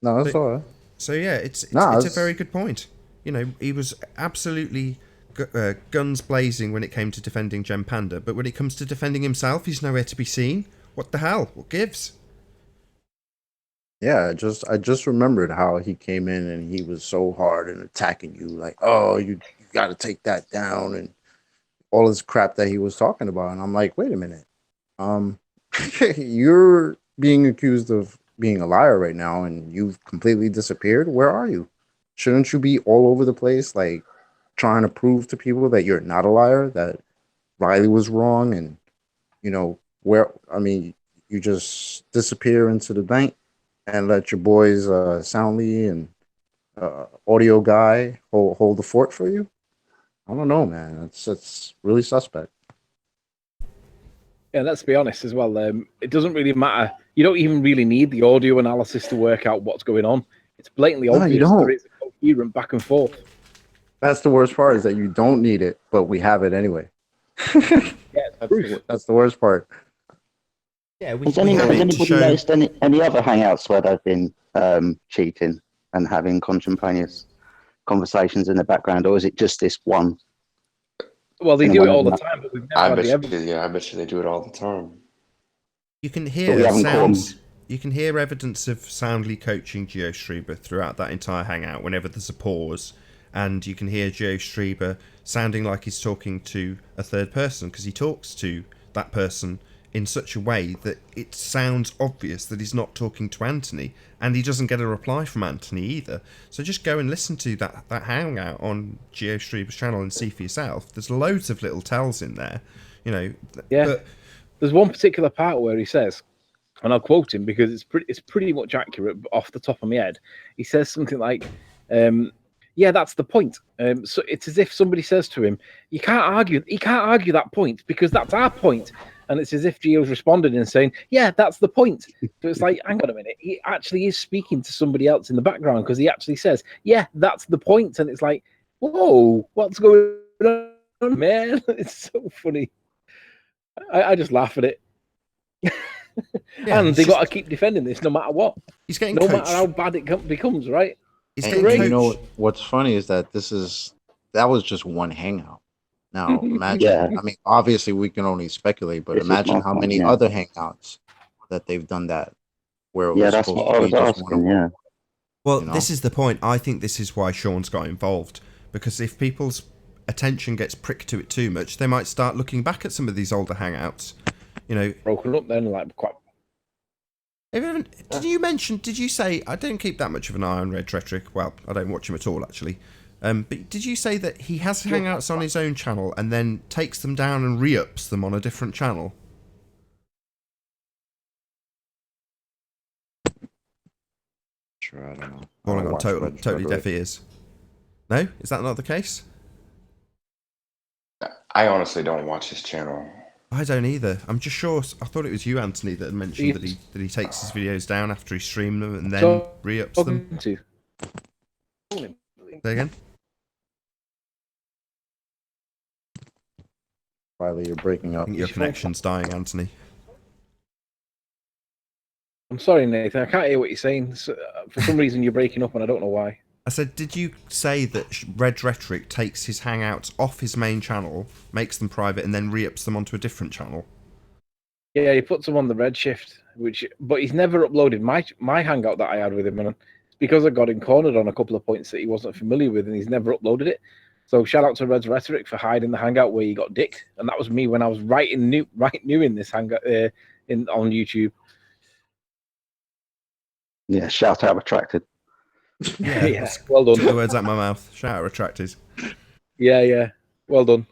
No, that's all right. So yeah, it's Nah, a it's- very good point. You know, he was absolutely guns blazing when it came to defending Gen Panda, but when it comes to defending himself, he's nowhere to be seen. What the hell? What gives? Yeah, I just remembered how he came in and he was so hard and attacking you, like, oh, you got to take that down and all this crap that he was talking about. And I'm like, wait a minute, you're being accused of being a liar right now, and you've completely disappeared. Where are you? Shouldn't you be all over the place, like trying to prove to people that you're not a liar, that Riley was wrong, and where? I mean, you just disappear into the night and let your boys Soundly and Audio Guy hold the fort for you. I don't know, man. It's really suspect. Yeah, let's be honest as well. It doesn't really matter. You don't even really need the audio analysis to work out what's going on. It's blatantly No, you obvious don't. there is a coherent back and forth. That's the worst part, is that you don't need it, but we have it anyway. Yeah, That's the worst part. Yeah, Has we have it to anybody show. noticed any other hangouts where they've been cheating and having contemporaneous conversations in the background, or is it just this one? Well, they do Anyone it all the know? time, but we've never I had bet the you, evidence. I bet you they do it all the time. You can But hear we haven't caught 'em. sounds. You can hear evidence of Soundly coaching GeoStreamer throughout that entire hangout. Whenever there's a pause, and you can hear GeoStreamer sounding like he's talking to a third person, because he talks to that person in such a way that it sounds obvious that he's not talking to Anthony, and he doesn't get a reply from Anthony either. So just go and listen to that hangout on GeoStreamer's channel and see for yourself. There's loads of little tells in there, Yeah. But There's one particular part where he says, and I'll quote him because it's pretty much accurate off the top of my head. He says something like, "Yeah, that's the point." So it's as if somebody says to him, "You can't argue. He can't argue that point because that's our point." And it's as if Geo's responded and saying, "Yeah, that's the point." So it's like, hang on a minute. He actually is speaking to somebody else in the background because he actually says, "Yeah, that's the point." And it's like, whoa, what's going on, man? It's so funny. I just laugh at it. yeah, And he's they just- got to keep defending this no matter what. he's getting No coached. matter how bad it becomes, right? He's And getting you coached. know what's funny is that that was just one hangout. Now imagine. Yeah. I mean, obviously we can only speculate, but This is imagine my how point, many yeah. other hangouts that they've done that where it Yeah, was that's supposed what to I be was just one of asking. them. Yeah. Well, you know? this is the point. I think this is why Sean's got involved, because if people's attention gets pricked to it too much, they might start looking back at some of these older hangouts. Broken up then, like quite. Did you say, I don't keep that much of an eye on Red Rhetoric, well, I don't watch him at all actually, but did you say that he has hangouts on his own channel and then takes them down and re-ups them on a different channel? Sure, I don't know. I Falling don't on watch Red totally Rhetoric. deaf ears. No? Is that not the case? I honestly don't watch his channel. I don't either. I'm just sure. I thought it was you, Anthony, that had mentioned that he takes his videos down after he streamed them and then So- re-ups them. To. Say again? Riley, you're breaking I up. think your connection's dying, Anthony. I'm sorry, Nathan. I can't hear what you're saying. So, for some reason, you're breaking up, and I don't know why. I said, did you say that Red Rhetoric takes his hangouts off his main channel, makes them private, and then re-ups them onto a different channel? Yeah, he puts them on the Redshift, but he's never uploaded my hangout that I had with him, and it's because I got him cornered on a couple of points that he wasn't familiar with, and he's never uploaded it. So shout out to Red's Rhetoric for hiding the hangout where you got dicked, and that was me when I was right new in this hangout on YouTube. Yeah, shout out retracted. Yeah, Yeah, well done. Took the words out of my mouth. Shout out retracted. Yeah, well done.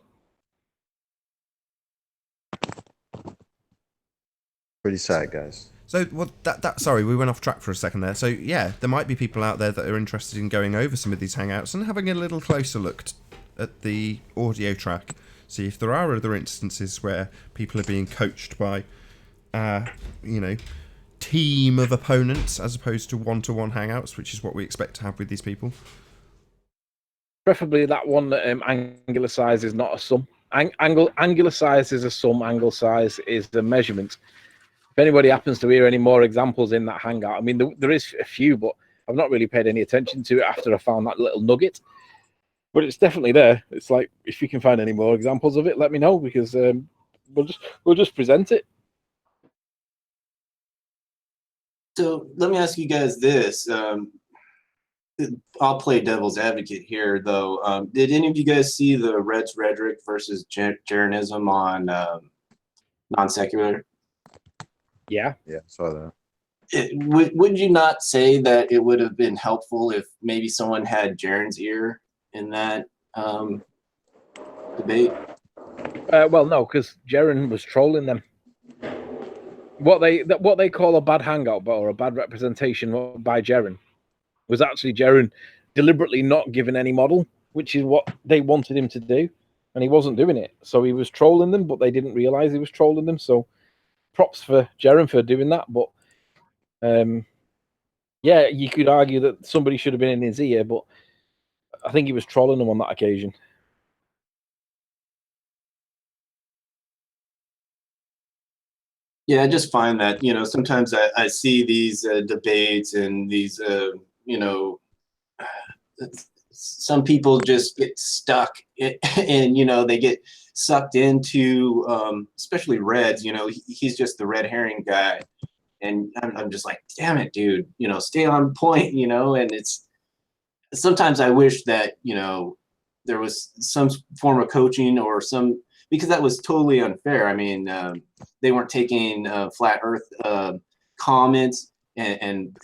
Pretty sad, guys. So, well, sorry, we went off track for a second there. So, yeah, there might be people out there that are interested in going over some of these hangouts and having a little closer look at the audio track. See if there are other instances where people are being coached by, team of opponents as opposed to one-to-one hangouts, which is what we expect to have with these people. Preferably that one that angular size is not a sum. Angular size is a sum. Angle size is the measurement. If anybody happens to hear any more examples in that hangout, I mean, there is a few, but I've not really paid any attention to it after I found that little nugget. But it's definitely there. It's like, if you can find any more examples of it, let me know, because we'll just present it. So let me ask you guys this. I'll play devil's advocate here, though. Did any of you guys see the Red's Rhetoric versus Jeranism on non-secular? Yeah, Saw that. Would you not say that it would have been helpful if maybe someone had Jaren's ear in that debate? Well, no, because Jeren was trolling them. What they call a bad hangout or a bad representation by Jeren was actually Jeren deliberately not giving any model, which is what they wanted him to do, and he wasn't doing it. So he was trolling them, but they didn't realize he was trolling them. So props for Jeren for doing that. But yeah, you could argue that somebody should have been in his ear, but I think he was trolling them on that occasion. Yeah, I just find that, sometimes I see these debates and these, some people just get stuck and, they get sucked into, especially Reds, he's just the red herring guy. And I'm just like, damn it, dude, stay on point, and it's, sometimes I wish that, there was some form of coaching or because that was totally unfair. I mean, they weren't taking flat Earth comments and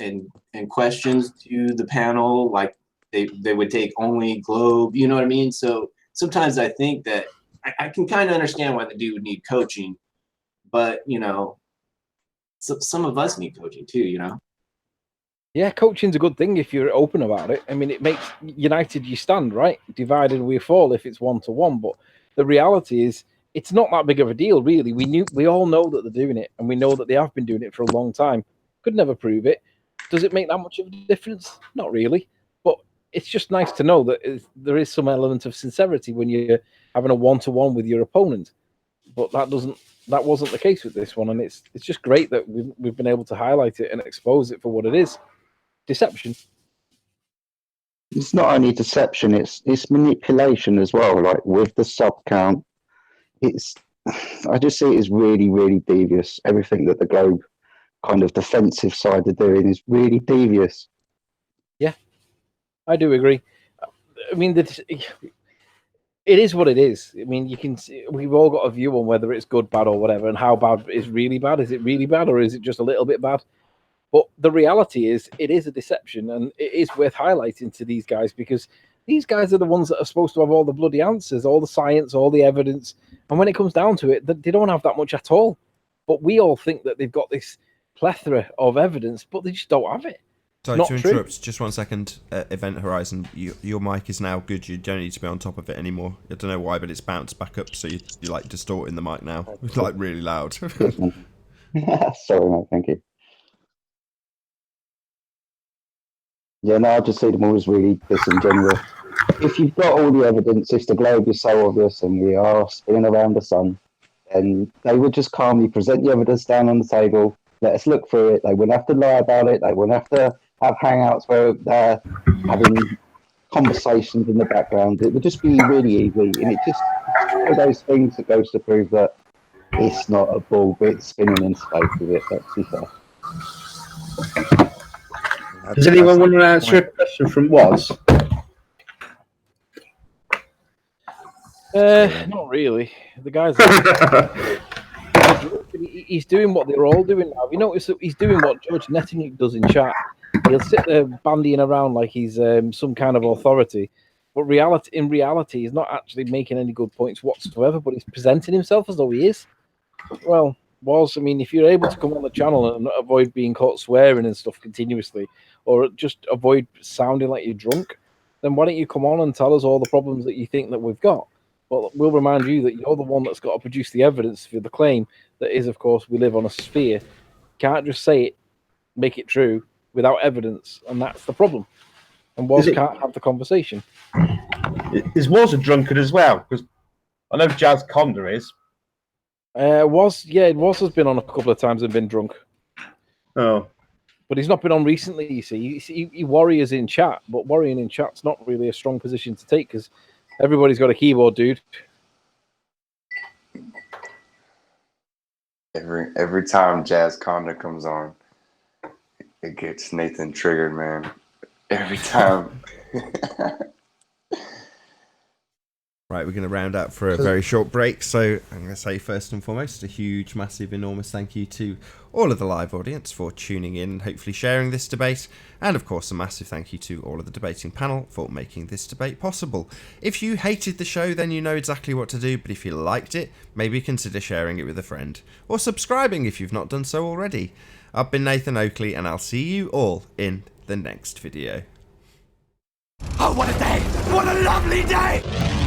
questions to the panel like they would take only globe. You know what I mean? So sometimes I think that I can kind of understand why the dude would need coaching, but some of us need coaching too. Yeah, coaching's a good thing if you're open about it. I mean, it makes united you stand, right? Divided we fall if it's one-to-one. But the reality is, it's not that big of a deal, really. We all know that they're doing it, and we know that they have been doing it for a long time. Could never prove it. Does it make that much of a difference? Not really. But it's just nice to know that there is some element of sincerity when you're having a one-to-one with your opponent. But that wasn't the case with this one, and it's just great that we've been able to highlight it and expose it for what it is. Deception. It's not only deception; it's manipulation as well. Like with the sub count, I just see it as really, really devious. Everything that the Globe kind of defensive side are doing is really devious. Yeah, I do agree. I mean, it is what it is. I mean, we've all got a view on whether it's good, bad, or whatever, and how bad is really bad. Is it really bad, or is it just a little bit bad? But the reality is, it is a deception, and it is worth highlighting to these guys because these guys are the ones that are supposed to have all the bloody answers, all the science, all the evidence. And when it comes down to it, they don't have that much at all. But we all think that they've got this plethora of evidence, but they just don't have it. Sorry to interrupt, just 1 second. Event Horizon, your mic is now good. You don't need to be on top of it anymore. I don't know why, but it's bounced back up, so you're like distorting the mic now. It's like really loud. Sorry, mate. Thank you. Yeah, no, I just see them all as really disingenuous. If you've got all the evidence, if the globe is so obvious and we are spinning around the sun, then they would just calmly present the evidence down on the table, let us look through it. They wouldn't have to lie about it. They wouldn't have to have hangouts where they're having conversations in the background. It would just be really easy. And it's one of those things that goes to prove that it's not a ball, but it's spinning in space with it. Let's be fair. Does anyone want to answer a question from Woz? Not really. The guy's he's doing what they're all doing now. Have you noticed that he's doing what George Netanyahu does in chat? He'll sit there bandying around like he's some kind of authority, but in reality, he's not actually making any good points whatsoever. But he's presenting himself as though he is. Well, I mean, if you're able to come on the channel and avoid being caught swearing and stuff continuously, or just avoid sounding like you're drunk, then why don't you come on and tell us all the problems that you think that we've got? Well, we'll remind you that you're the one that's got to produce the evidence for the claim that is, of course, we live on a sphere. You can't just say it, make it true, without evidence, and that's the problem. And Woz can't have the conversation. Is Woz a drunkard as well? Because I know Jazz Conda is. Woz has been on a couple of times and been drunk. Oh. But he's not been on recently, you see. He warriors in chat, but worrying in chat's not really a strong position to take because everybody's got a keyboard, dude. Every time Jazz Conda comes on, it gets Nathan triggered, man. Every time. Right, we're going to round up for a very short break. So I'm going to say first and foremost, a huge, massive, enormous thank you to all of the live audience for tuning in and hopefully sharing this debate. And of course, a massive thank you to all of the debating panel for making this debate possible. If you hated the show, then you know exactly what to do. But if you liked it, maybe consider sharing it with a friend. Or subscribing if you've not done so already. I've been Nathan Oakley, and I'll see you all in the next video. Oh, what a day! What a lovely day!